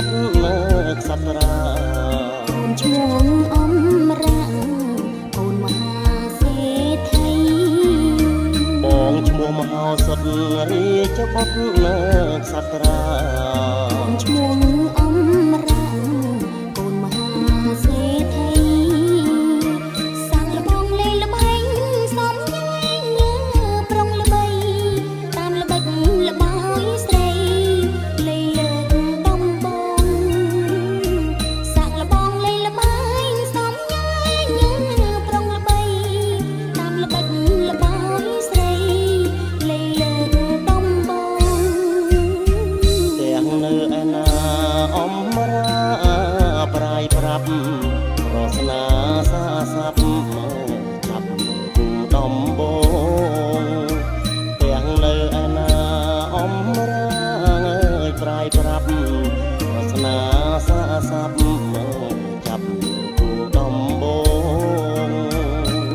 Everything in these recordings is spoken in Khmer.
ត់លើកសត្រាកូនឈ្មោះអំរាំងកូនមហាសេដ្ឋីបងឈ្មោះមហោសុតរាជបុត្រលើកសត្រាកូនឈ្មោះអំរាំងកូនមហាសេដ្ឋីសាក់លបងលេងល្បែងសំញែងប្រុងល្បីតាមល្បិចល្បោយស្រីលេងលើកដំបងសាក់លបងលេងល្បែងសំញែងប្រុងល្បីតាមល្បិចល្បោយស្រីលេងលើកដំបងទាំងនៅឯណាអំរាប្រៃប្រាប់រសនាសាស័ព្ទចាប់ដំបងទាំងនៅឯណាអំរាអើយប្រៃប្រាប់រសនាសាស័ព្ទចាប់ដំបង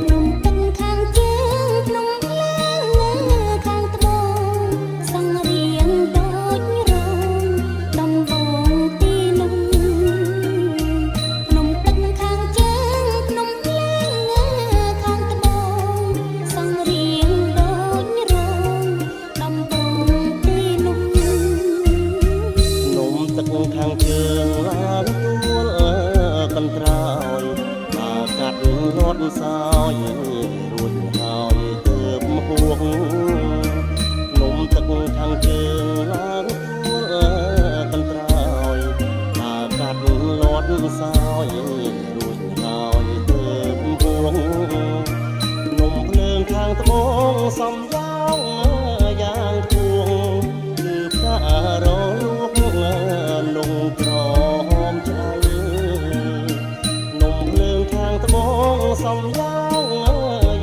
នំទឹកខាងជើងក្នុងភ្លើងខាងត្បូងសង្រៀងដូចរោងដំបងទីនោះនំទឹកខាងជើងក្នុងភ្លើងខាងត្បូងសង្រៀងដូចរោងដំបងទីនោះនំទឹកខាងជើងឡើងទួលកន្ត្រោយបើកាត់លាត់សោយរួចហើយទើបហួងនំទឹកខាងជើងឡើងទួលកន្ត្រោយបើកាត់លាត់សោយរួចហើយទើបហួងនំភ្លើងខាងត្បូងសំយ៉ាងយ៉ាងគួងគឺផ្ការលួកនំក្រហមឆ្អៅនំភ្លើងខាងត្បូងសំយ៉ាង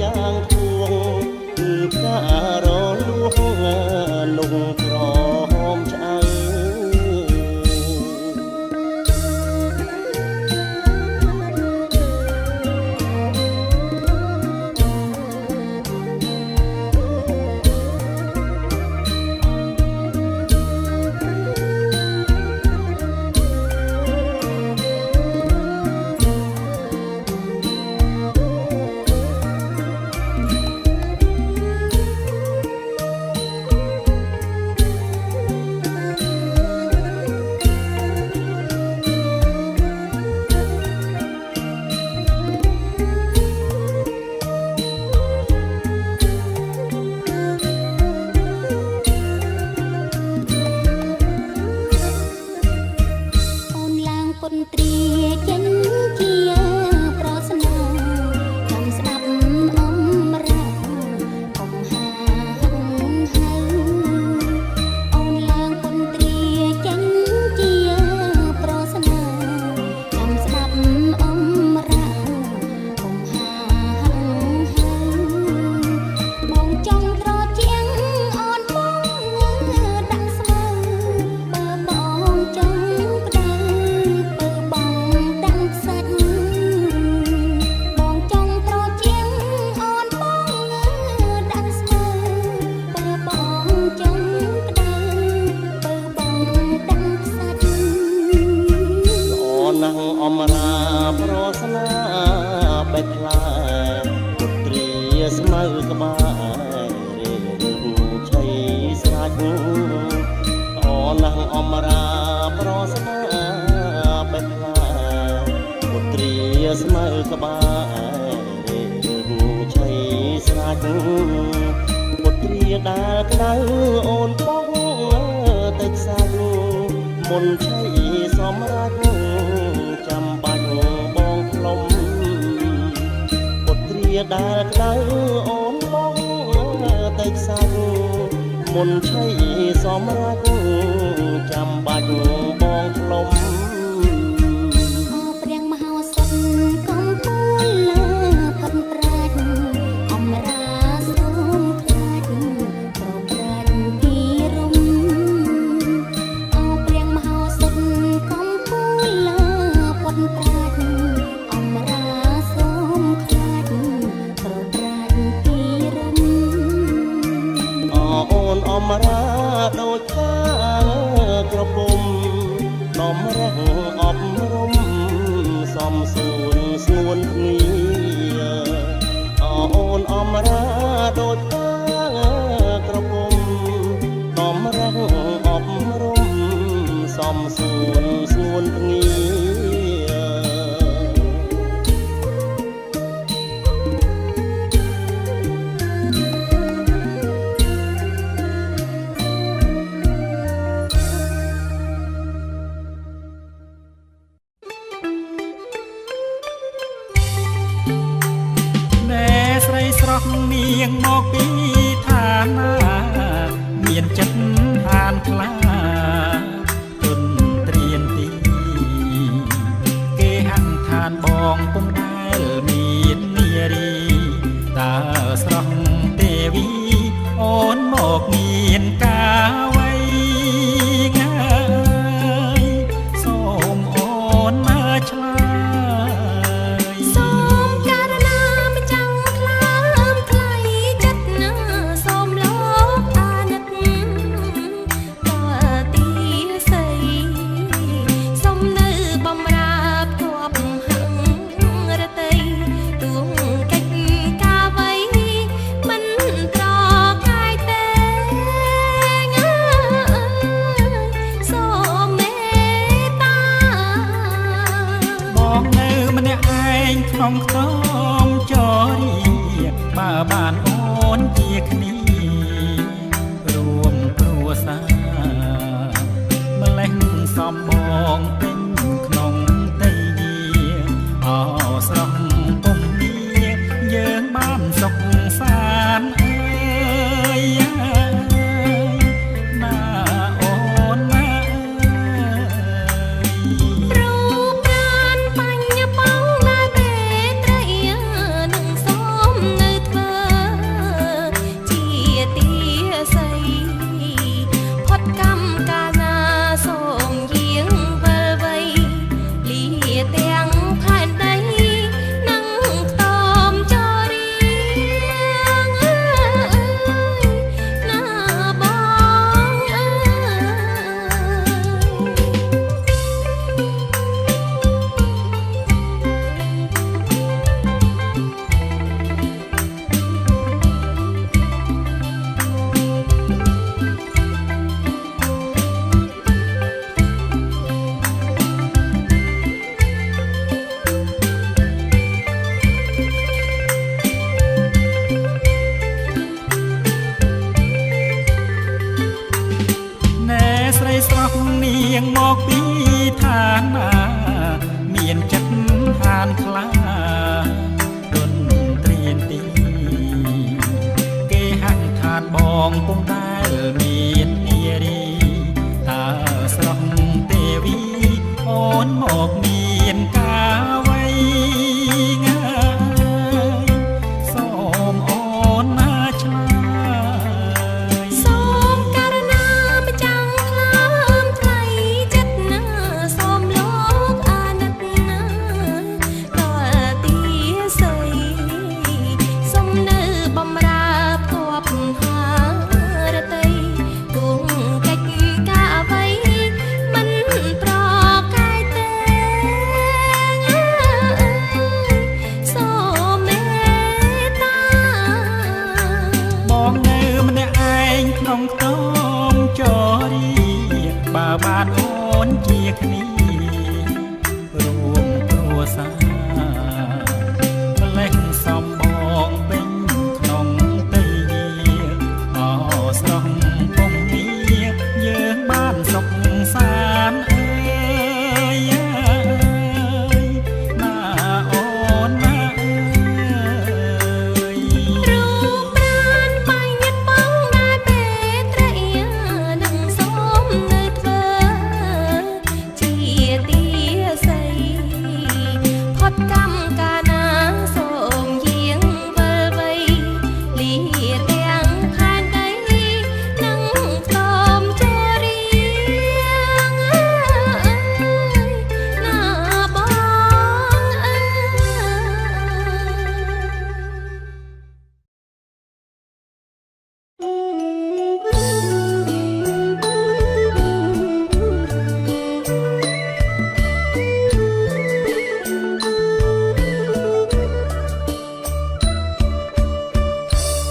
យ៉ាងគួងគឺផ្ការលួកនំក្រហមឆ្អៅអូនឡើងពុនត្រៀចេញជាប្រស្នាចាំស្ដាប់អំរាកុំហាហឹងហៅអូនឡើងពុនត្រៀចេញជាប្រស្នាចាំស្ដាប់អំរាកុំហាហឹងហៅបងចង់ត្រជាងអូនបងដាក់ស្មៅបើបងចង់ក្តៅបើបងដាក់ខ្សាច់បងចង់ត្រជាងអូនបងដាក់ស្មៅបើបងចង់ក្តៅបើបងដាក់ខ្សាច់ល្អណាស់អមរាប្រស្នាបេះផ្លែពុត្រាស្មៅក្បែររៀងឆៃស្រាច់ល្អណាស់អមរាប្រស្នាបេះផ្លែពុត្រាស្មៅក្បែររៀងឆៃស្រាច់ពុត្រាដែលក្តៅអូនបងតែខ្សាច់មុនឆៃសម្រាប់ចាំបាច់បងផ្លុំពុត្រាដែលក្តៅអូនបងតែខ្សាច់មុនឆៃសម្រាប់ចាំបាច់បងផ្លុំអោព្រះមហោសុតកំពូលលើផុតប្រាជ្ញអំរាសូមខ្លាចប្រប្រាជ្ញពីរំអោព្រះមហោសុតកំពូលលើផុតប្រាជ្ញអំរាសូមខ្លាចប្រប្រាជ្ញពីរំអូនអមរាដូចខាងក្រពុំដំរ ស្រស់នាងមកពីឋានាមានចិត្តហានខ្លាទុនត្រៀនទីគេហាក់ឋានបងពុំដែលមាននារីតើស្រស់ទេវីអូនមកមានការអ្វីងាយសូមអូនមើលឆ្លើយសូមករណាមិនចង់ខ្លាមថ្លៃចិត្តណាសូមលោកអាណិតតើទីស័យសូមនៅបំរើគប់ហឹងរតីទួងកិច្ចការអ្វីមិនត្រកាយទេងាសូមមេត្តាបងនៅម្នាក់ឯងក្នុងខ្ទមចរីបើបានអូនជាគ្នារួមគ្រួសារម្លេះសំបងពេញក្នុងដីអោស្រស់ពុំមានយើងបានសុខសាន្តអើយណាអូនណារូបប្រានបញ្ញបងដែលពេត្រីនឹងសូមនៅធ្វើជាទីស័យផុតកម្មកាលណាសូមយាងវិលវ័យលាទាំងផែនដីនឹងតមចរីណាបងអើណែស្រីស្រស់នាងមកពីឋានាមានចិត្តហានខ្លាទុនត្រៀនទីគេហាក់ឋានបងពុំដែលមាននារីតើស្រស់ទេវីអូនមកមានការអ្វីងាយសូមអូនមើលឆ្លើយសូមករណាមិនចង់ខ្លាមថ្លៃចិត្តណាសូមលោកអាណិតណាតើទីស័យសូមនៅបំរើគប់ហារតីទួងកិច្ចការអ្វីមិនប្រកាយទេសូមមេត្តាបងនៅម្នាក់ឯងក្នុងខ្ទមចរីបើបានអូនជាគ្នារួមគ្រួសារម្លេះសំបងពេញក្នុងដីអោស្រស់ពុំមានយើងបានសុខសាន្តអើយណាអូនណាអើយរូបប្រានបញ្ញបងដែលពេត្រីនឹងសូមនៅធ្វើជាទីស័យផុតកម្មកាលណាសូមយាងវិលវ័យលាទាំងផែនដីនឹងតមចរីណាបងអើ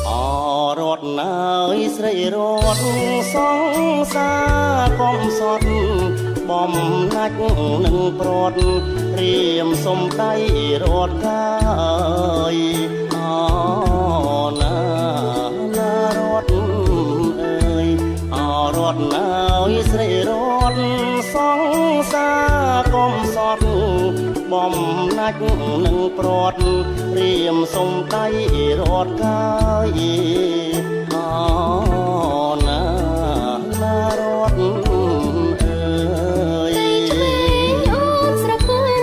អរត់ណើយស្រីរត់សងសារកំសត់បំណាច់នឹងប្រត់រៀមសំដៃរត់កាយអណាណារត់អើយអរត់ណើយស្រីរត់សងសារកំសត់បំណា ច់នឹងព្រាត់រៀមសុំដៃរត់កាយអូណាណារត់អើយអូនស្រពឹង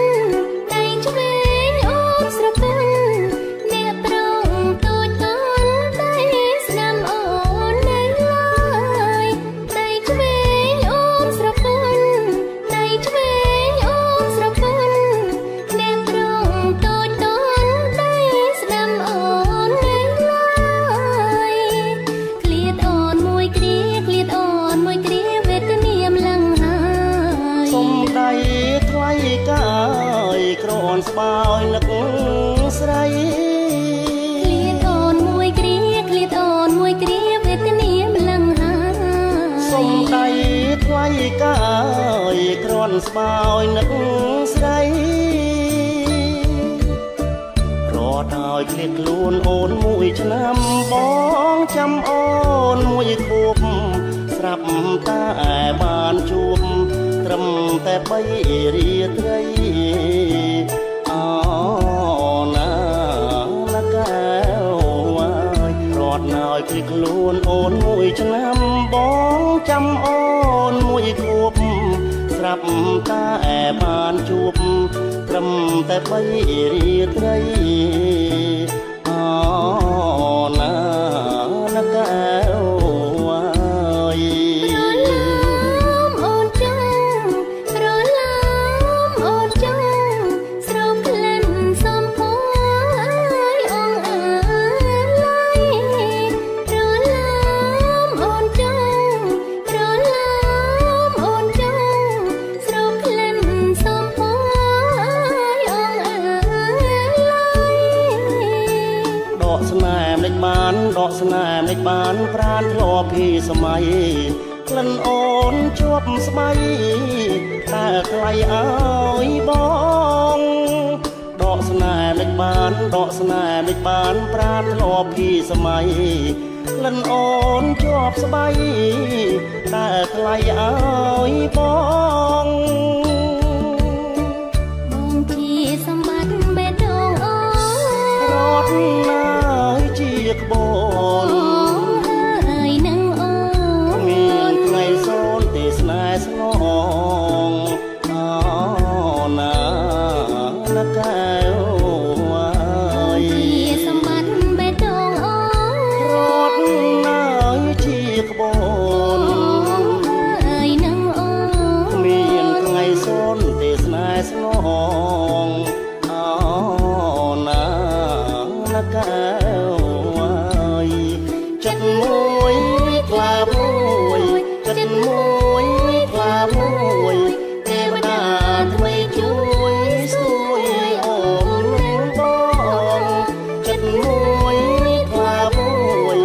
ដៃឆ្វេងអូនស្រពឹងអ្នកប្រងទូចតន់ដៃស្ដាំអូននៅឡើយដៃឆ្វេងអូនស្រពឹងដៃឆ្វេងអូនស្រពឹងអ្នកប្រងទូចតន់ដៃស្ដាំអូននៅឡើយឃ្លាតអូនមួយគ្រាឃ្លាតអូនមួយគ្រាវេទនាម្លឹងហើយសុំដៃថ្លៃកាយក្រនស្បើយនឹកស្រីឃ្លាតអូនមួយគ្រាឃ្លាតអូនមួយគ្រាវេទនាម្លឹងហើយសុំដៃថ្លៃកាយក្រនស្បើយនឹកស្រីរត់ឲ្យឃ្លាតខ្លួនអូនមួយឆ្នាំបងចាំអូនមួយខួបស្រាប់តែបានជួបត្រឹមតែ3រាត្រីអូណាណាកែវរត់ឲ្យឃ្លាតខ្លួនអូនមួយឆ្នាំបងចាំអូនមួយខួបស្រាប់តែបានជួបត្រឹមតែ3រាត្រីអូណាណាកែវអូនចង់រលំអូនចង់ស្រោមក្លិនសំភ័យអងអើយរលំអូនចង់រលំអូនចង់ស្រោមក្លិនសំភ័យអងអើយដកស្នេហ៍មិនបានដកស្នេហ៍មិនបានប្រានធ្លាប់ពីសម័យក្លិនអូនជាប់ស្បៃតែថ្លៃឲ្យបងដកស្នេហ៍មិនបានដកស្នេហ៍មិនបានប្រានធ្លាប់ពីសម័យក្លិនអូនជាប់ស្បៃតែថ្លៃឲ្យបងបងជាសម្បត្តិបេះដូងអូនរត់ណាយជាក្បូនហើយនឹងអូនមានថ្ងៃសូនទេសនាស្នងអូណាណាកែវជាសម្បត្តិបេះដូងអូនរត់ណាយជាក្បូនហើយនឹងអូនមានថ្ងៃសូនទេសនាស្នងអូណាណាកែវចិត្តមួយក្លាមួយចិត្តមួយក្លាមួយទេវតាថ្មីជួយស្ទួយអូននឹងបងចិត្តមួយក្លាមួយ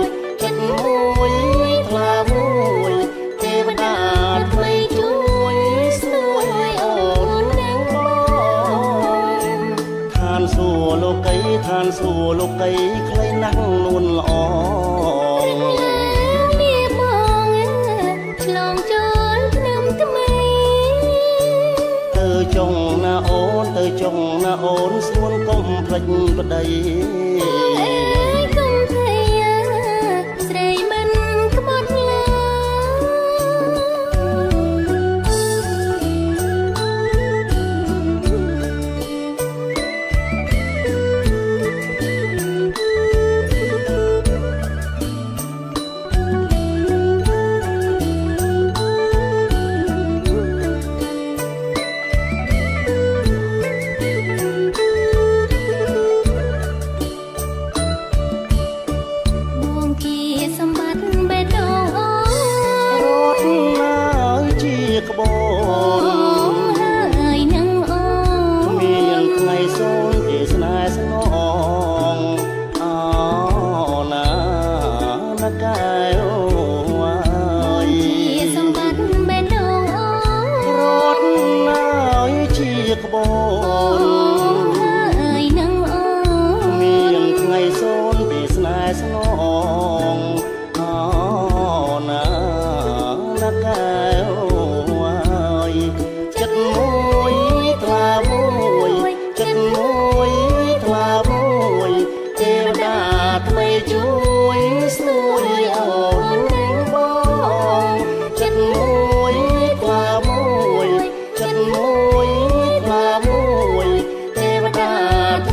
ចិត្តមួយក្លាមួយទេវតាថ្មីជួយស្ទួយអូននឹងបងឋានសួគ៌លោកីឋានសួគ៌លោកីខ្លីណាស់នួនល្អនេះបងឆ្លងចូលឆ្នាំថ្មីទៅចុងណាអូនទៅចុងណាអូនស្រួនកុំភ្លេចប្តីកុំភ័យស្រីមិនក្បត់ឡើយ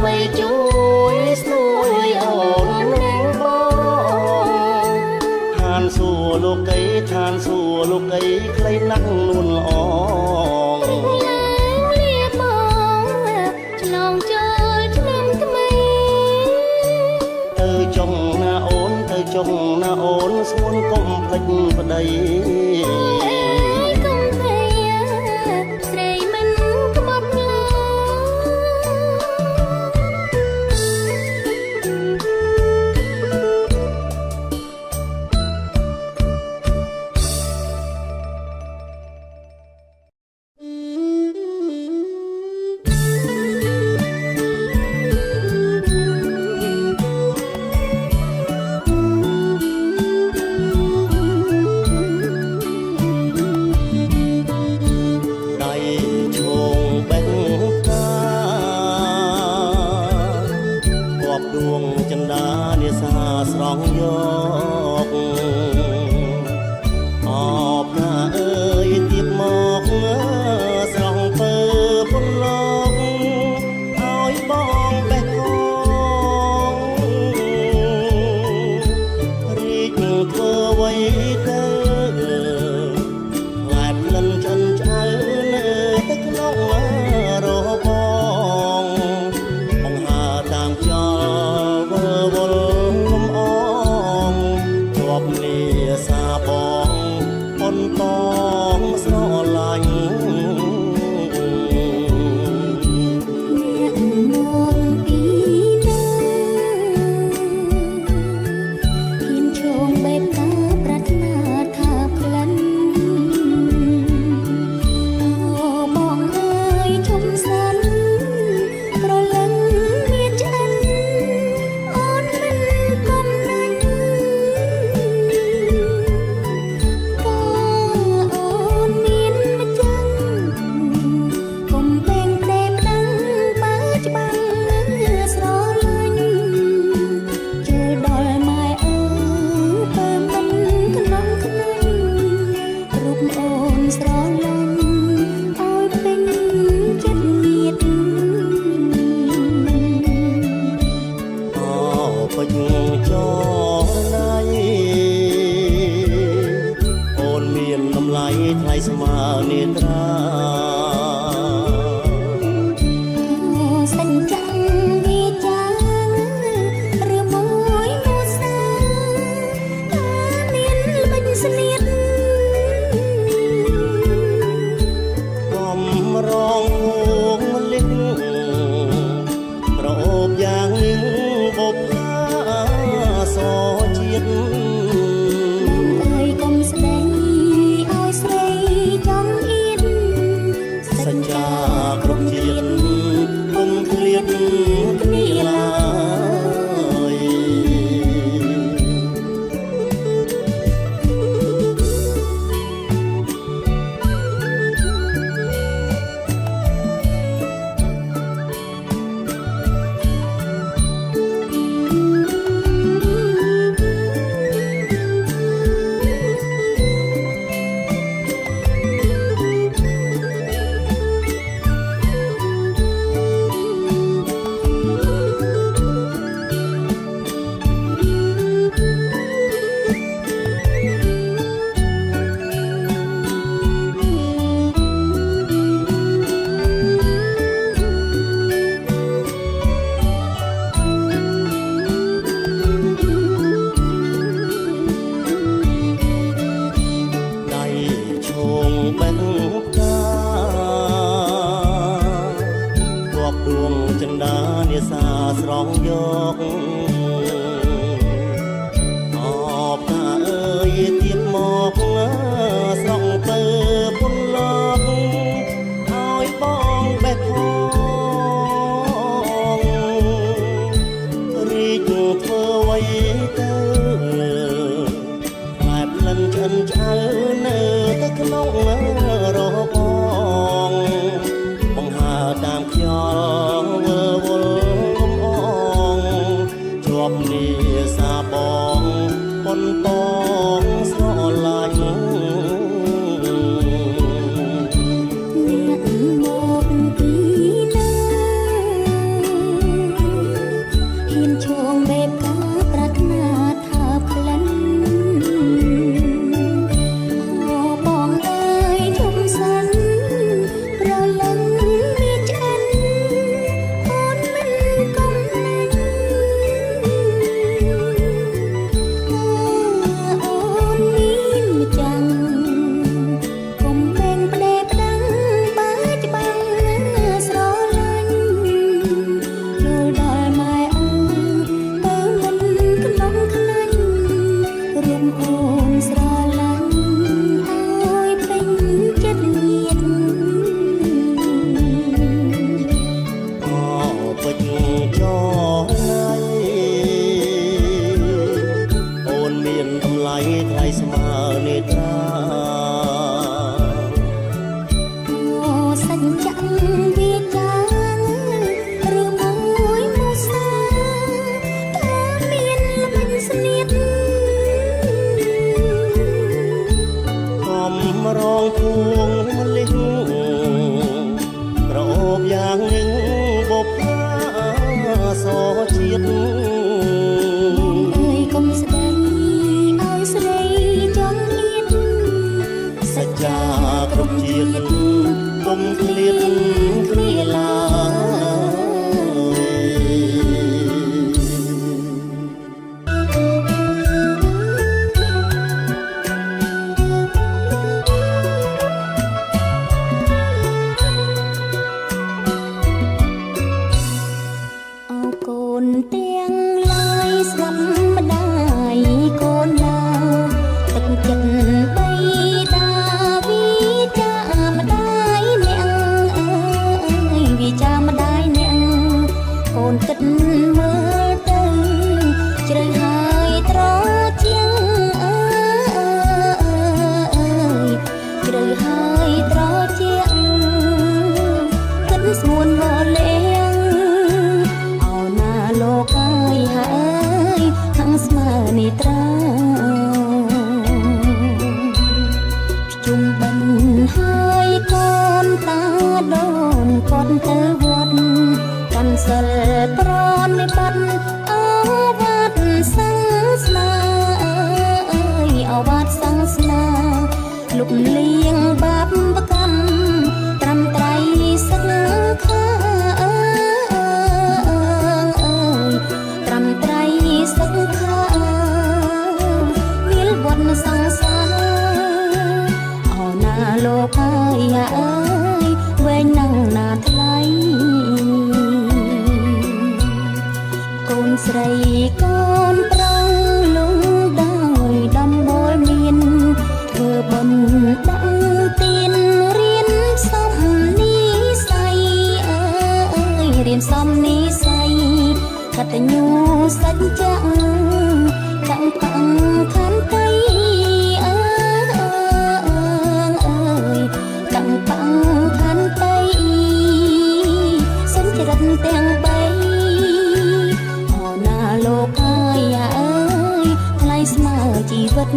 ដើម្បីជួយស្នួយអូននិងបងឋានសួគ៌លោកីឋានសួគ៌លោកីខ្លីណាស់នួនល្អចុងណាអូនស្មួនកុំភ្លេចប្តីកុំភ័យស្រីមិនក្បត់ឡើ ជាតិ អើយកុំស្ដីឲ្យស្រីចង់លៀន សច្ចាគ្រប់ជាតិកុំឃ្លាតគ្នាឡើយ អូកូនទាំងឡាយស្ដាប់ម្ដាយកូនណាទឹកចិត្តបីតាវិចាម្ដាយអ្នកអើយវិចាម្ដាយអ្នកកូនគិតមើលទៅជ្រៅហើយត្រជាងអើយជ្រៅហើយត្រជាងគិតស្ងួនវល់លេង លោកហើយហើយហាំងស្មើនេះត្រាជុំបិណ្ឌហើយកូនតាដូនគាត់ទៅវត្តកាន់សិលប្រនិបត្តិអវត្តសាសនាអើយអវត្តសាសនាលុបលៀងបាបកម្មត្រឹមត្រៃសង្ឃា សង្ខាវិលវត្តសង្សារអោណាលោកហើយអើយវែងណាំងណាថ្លៃកូនស្រីកូនប្រុសលងដោយដំបូលមានធ្វើបុណ្យដាក់ទានរៀនសំនិស័យអើយរៀនសំនិស័យកតញ្ញូសច្ចៈដាក់ផាំងខានតៃអើយដាក់ផាំងខានតៃសុំចរិតទាំងបីអូណាលោកហើយអើយថ្លៃស្មើជីវិត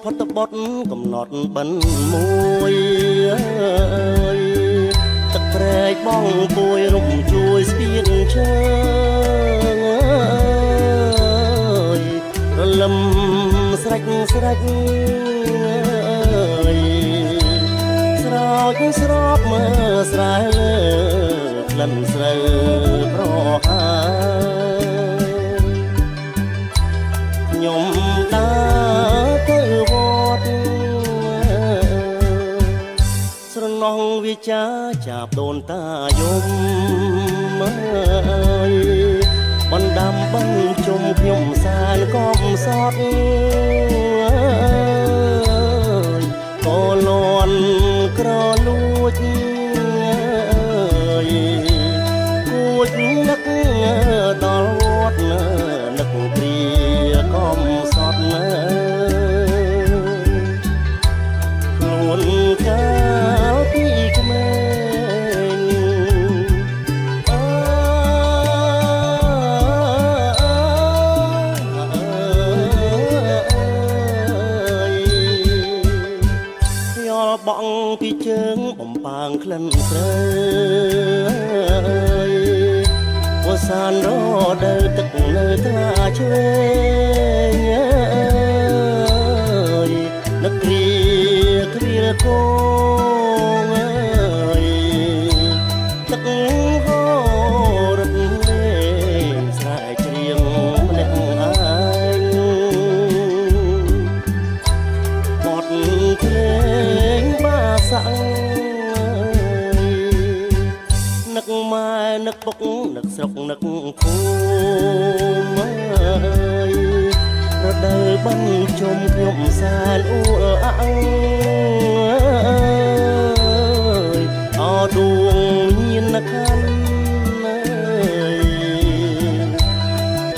ផុតបត់កំណត់បិណ្ឌមួយទឹកព្រែកបងពួយរំជួយស្ពានឈើ លឹមស្រេចស្រេចស្រោចស្រពមើលស្រែលើក្លិនស្រូវប្រហើខ្ញុំដើរទៅវត្តស្រណោះវិចាចាប់ដូនតាយំបណ្ដាំបញ្ជុំខ្ញុំសានកំសត់ក៏លន់ក្រលួចគួចនឹកដល់វត្តនឹកព្រាកំសត់ខ្លួនកាលពីក្មេងបងពីជើងបំប៉ាងក្លិនស្រើយវសានរដើទឹកនៅថ្លាឆ្វេងនឹកគ្រាគ្រាគងទឹកហូររត់លេងស្រែច្រៀងម្នាក់ឯងបត់ភ្លេងសាំងនឹកម៉ែនឹកពុកនឹកស្រុកនឹកភូមិរដូវបញ្ជុំខ្ញុំសានអ៊ូអើអដួងញៀនខាន់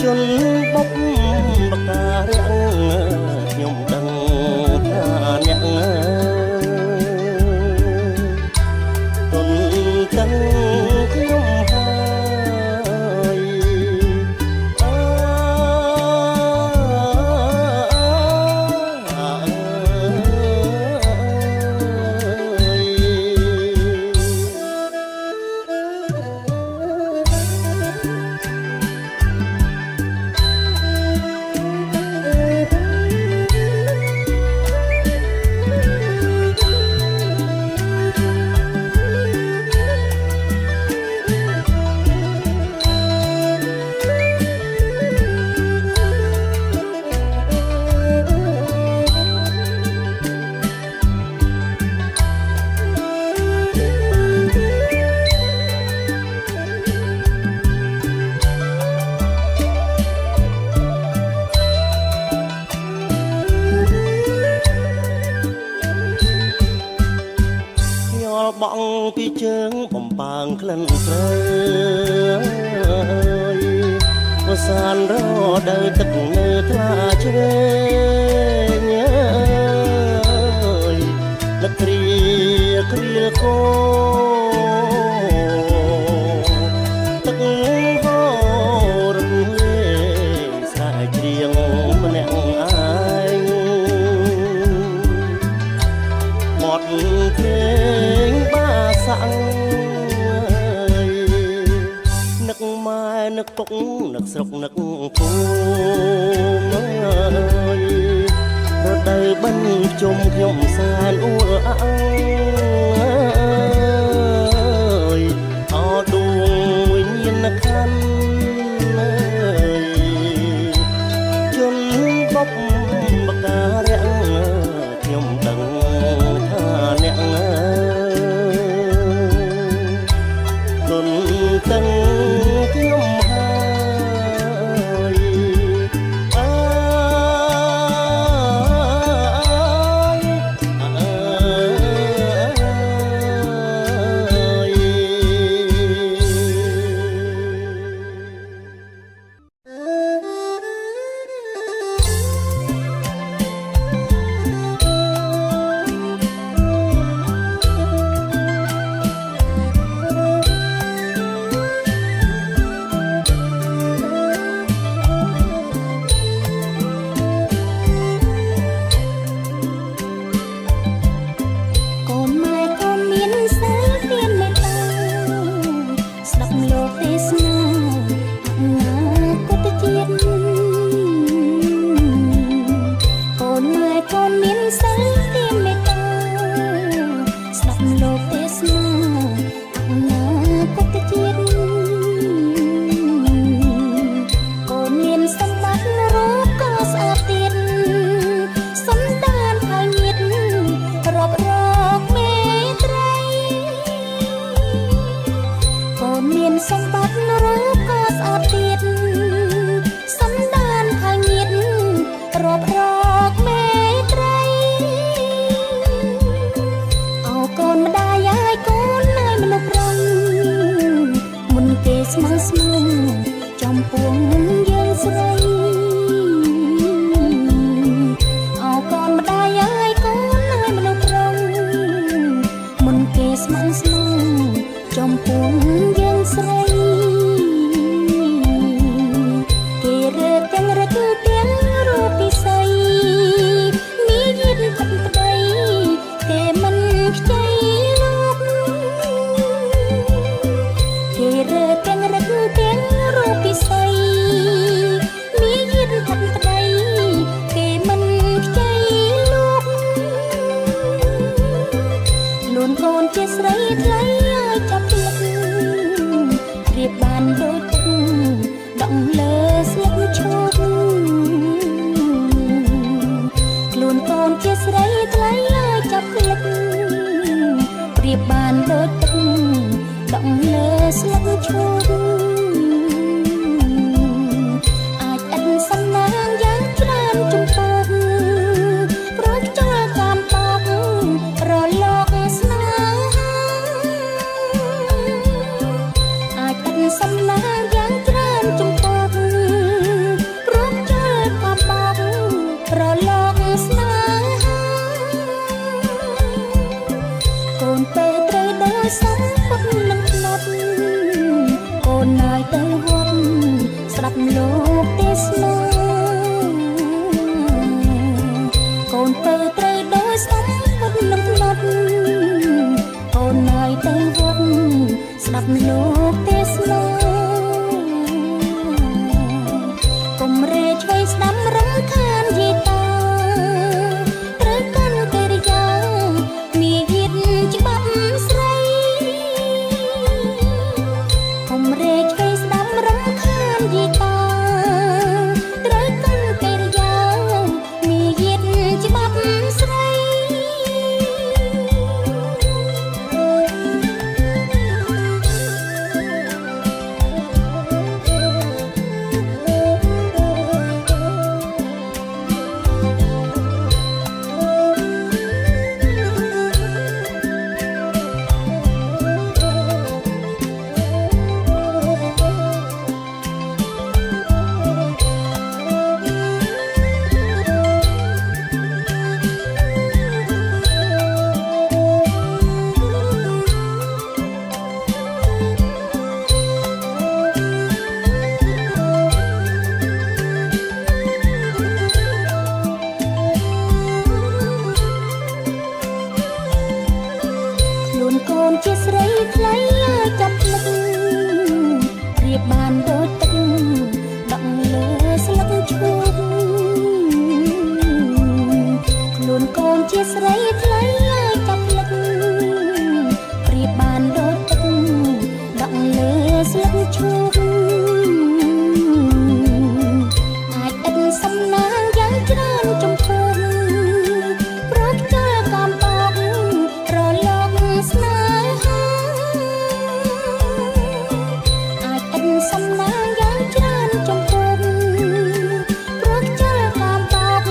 ជន់បុកបការាំងខ្ញុំដឹងថាអ្នកទាំងខ្ញុំហើយបងពីជើងបំប៉ាងក្លិនស្រើយវសានរដើទឹកនៅថ្លាឆ្វេងនឹកគ្រាគ្រាគោទឹកហូររំលេងស្រែច្រៀងម្នាក់ឯងបត់ភ្លេងសាំងនឹកម៉ែនឹកពុកនឹកស្រុកនឹកភូមិរដូវបញ្ជុំខ្ញុំសានអ៊ូអើអដួងវិញ្ញាណខណ្ឌជន់បុកបការាំងខ្ញុំដឹងថាអ្នកទាំងខ្ញុំហើយ ឈូកអាចអិនសំណាងយ៉ាងច្រើនចំពោះព្រោះខ្យល់តាមបករលកស្នេហាអាចអិនសំណាងយ៉ាងច្រើនចំពោះព្រោះខ្យល់តាមបករលកស្នេហាកូនទៅត្រូវដល់សំពត់នឹងផ្លត់កូនណាយទៅវត្តស្ដាប់លោកទេសនាកូនទៅត្រូវដល់សំពត់នឹងផ្លត់កូនណាយទៅវត្តស្ដាប់លោកទេសនាកុំរេឆ្វេងស្ដាំរំខានយីតាត្រូវកាន់កិរិយាមារយាទច្បាប់ស្រីកុំរេឆ្វេងស្ដាំរំខានយីតាត្រូវកាន់កិរិយាមារយាទច្បាប់ស្រីខ្លួនកូនជាស្រីថ្លៃចាប់លឹករៀបបានដូចទឹកដក់លើស្លឹកឈូកខ្លួនកូនជាស្រីថ្លៃចាប់លឹករៀបបានដូចទឹកដក់លើស្លឹកឈូកអាចអិនសំណាងយ៉ាងច្រើនចំពោះព្រោះខ្យល់តាមបករលកស្នេហាអាចអិនសំណាងយ៉ាងច្រើនចំពោះព្រោះខ្យល់តាមបក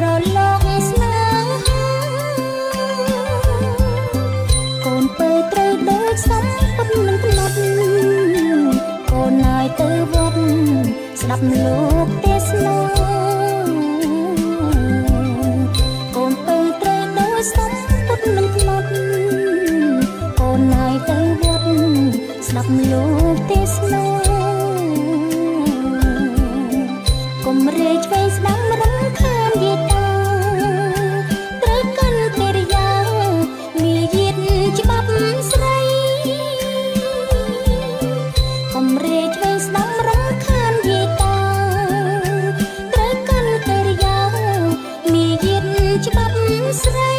រលកស្នេហាកូនពើត្រូវដូចសំពត់នឹងផ្លត់កូនណាយទៅវត្តស្ដាប់លោកទេសនាកូនពើត្រូវដូចសំពត់នឹងផ្លត់កូនណាយទៅវត្តស្ដាប់លោកទេសនាកុំរេឆ្វេងស្ដាំរំខានយីតាត្រូវកាន់កិរិយាមារយាទច្បាប់ស្រីកុំរេឆ្វេងស្ដាំរំខានយីតាត្រូវកាន់កិរិយាមារយាទច្បាប់ស្រី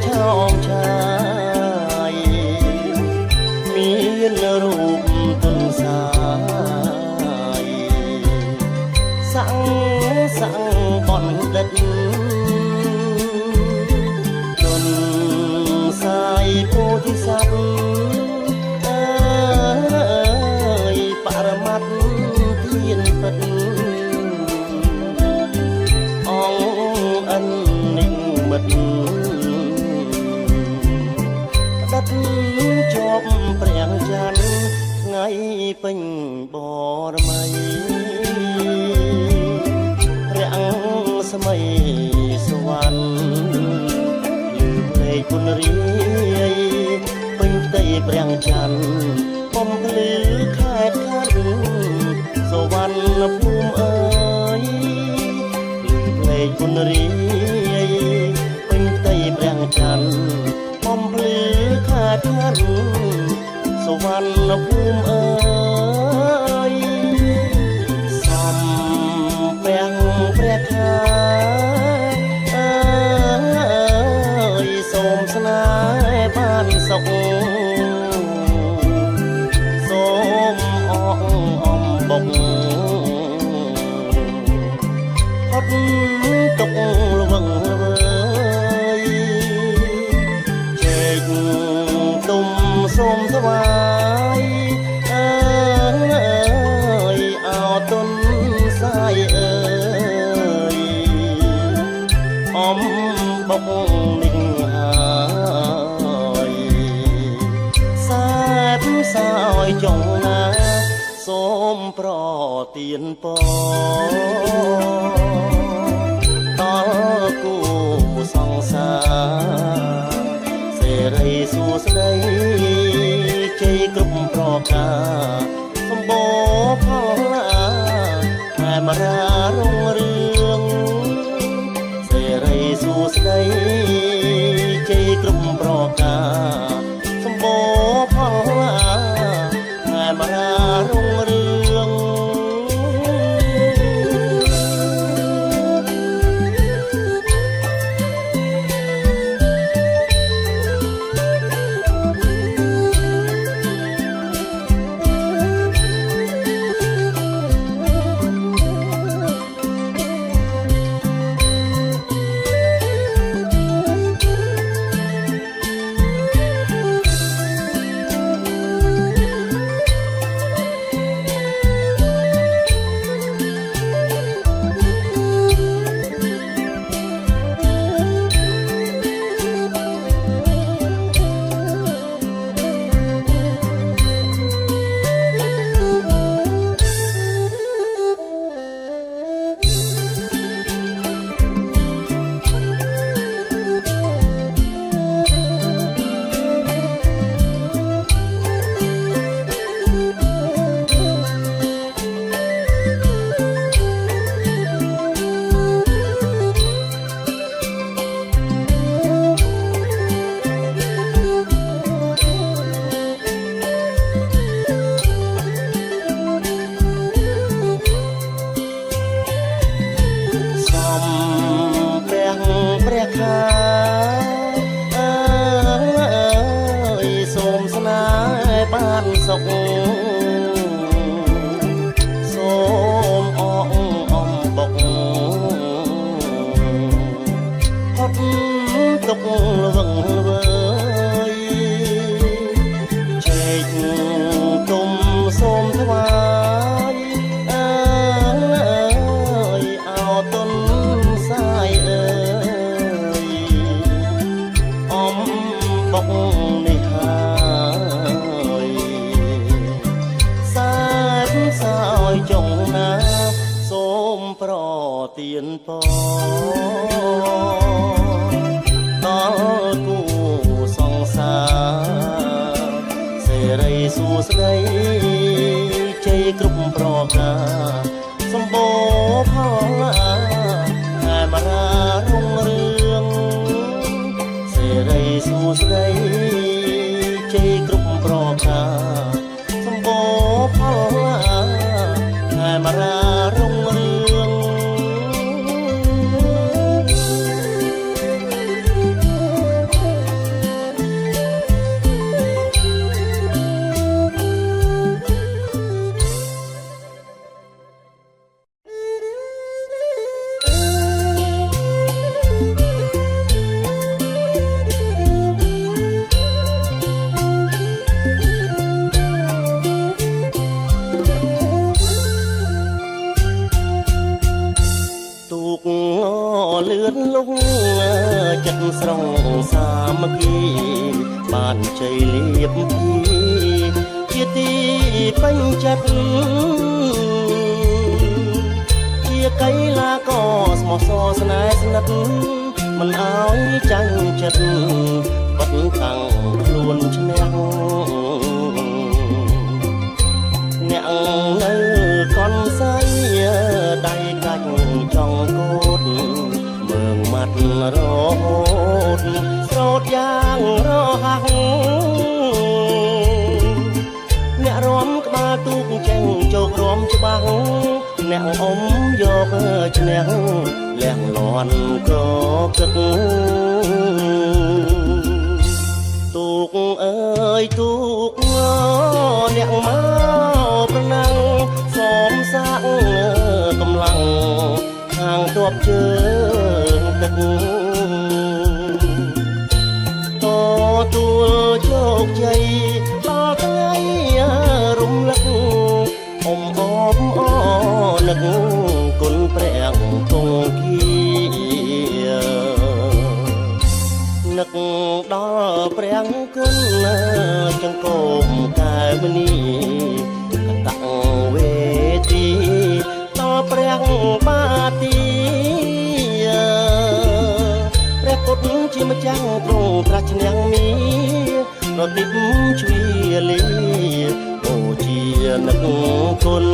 ឆោមឆាយមានរូបទុនសាយសាំងបណ្ឌិតទុនសាយពោធិសត្វអើយបរមត្តធានពិតអង្គអិននិមិត្តផ្ដិតជាប់ព្រះច័ន្ទថ្ងៃពេញបរមីព្រះអង្គស្មីសវណ្ណលឺភ្លេងគុណរាយពេញផ្ទៃព្រះច័ន្ទបំភ្លឺខែតខាត់សវណ្ណភូមិអើយលឺភ្លេងគុណរាយពេញផ្ទៃព្រះច័ន្ទបំភ្លឺខែតខាត់សវណ្ណភូមិអើយសំព្រះព្រះខាអើយសូមស្នេហ៍បានសុខសូមអងអំបុកផុតទុកល្វឹងល្វើយជែកទុំសូមថ្វាយអើយអោទុនសាយអើយអំបុកនេះហើយសែបសោយចុងណាសូមប្រទានពរដល់គូសង្សារសេរីសួស្ដីជ័យគ្រប់ប្រការសម្បូរផលឡាតែមរារុងរឿងសេរីសួស្ដីជ័យគ្រប់ប្រការសម្បូរផលឡាតែមរារុងរឿង សុខសូមអងអំបុកផុតទុកល្វឹងល្វើយជែកទុំសូមថ្វាយអើយអោទុនសាយអើយអំបុកនេះហើយសែបសោយចុងណាសូមប្រទានពរដល់គូសង្សារសេរីសួស្ដីជ័យគ្រប់ប្រការសម្បូរផលឡាតែមរារុងរឿងសេរីសួស្ដីជ័យគ្រប់ប្រការសម្បូរផលឡាតែមរារុងរឿង មគ្គីបានជ័យលៀបភីជាទីពេញចិត្តជាកៃឡាក៏ស្មោះសរស្នេហ៍ស្និទ្ធមិនឲ្យចាញ់ចិត្តបត់តាំងខ្លួនឈ្នះអ្នកនៅកនសៃដៃកាច់ចង់កូតមើងមាត់រហូតស្រោតយ៉ាងរហ័សអ្នករំក្បាលទូកចេញជោករំច្បាស់អ្នកអ៊ំយកឈ្នះលះលន់ក៏គិតទូកអើយទូកអ្នកមកប្រណាំងសមសាក់កម្លាំងខាងទ័ពជើងទឹកតទួលជោគជ័យដល់ថ្ងៃរំលឹកអ៊ំអបអនឹកគុណព្រះគង់គីនឹកដល់ព្រះគុណចង្កូមកែវនីកតាំងវេទីដល់ព្រះបាទីព្រះពុទ្ធជាម្ចាស់ទ្រង់ត្រាស់ឈ្នះមីប្រតិបជ្វាលីបូជានឹកគុណ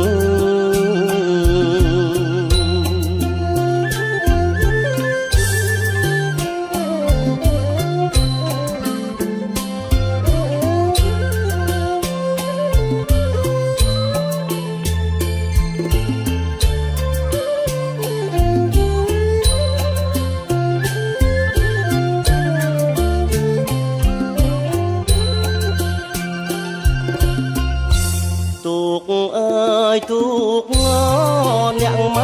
ទូកអើយទូកអ្នកម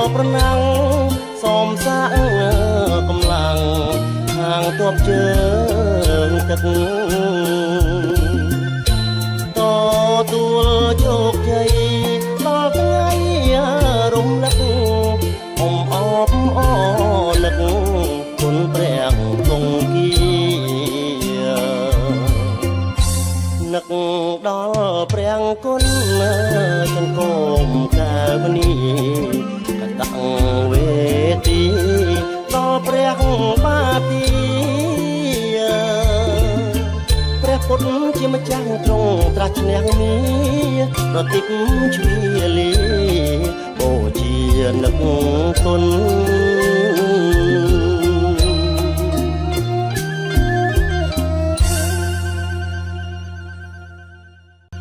កប្រណាំងសមសាក់កម្លាំងខាងទ័ពជើងទឹកតទួលជោគជ័យដល់ថ្ងៃរំលឹកអ៊ំអបអនឹកគុណព្រះគង់គីនឹកដល់ព្រះគុណចង្កូមកែវនីកតាំងវេទីដល់ព្រះបាទីព្រះពុទ្ធជាម្ចាស់ទ្រង់ត្រាស់ឈ្នះមីប្រតិបជ្វាលីបូជានឹកគុណ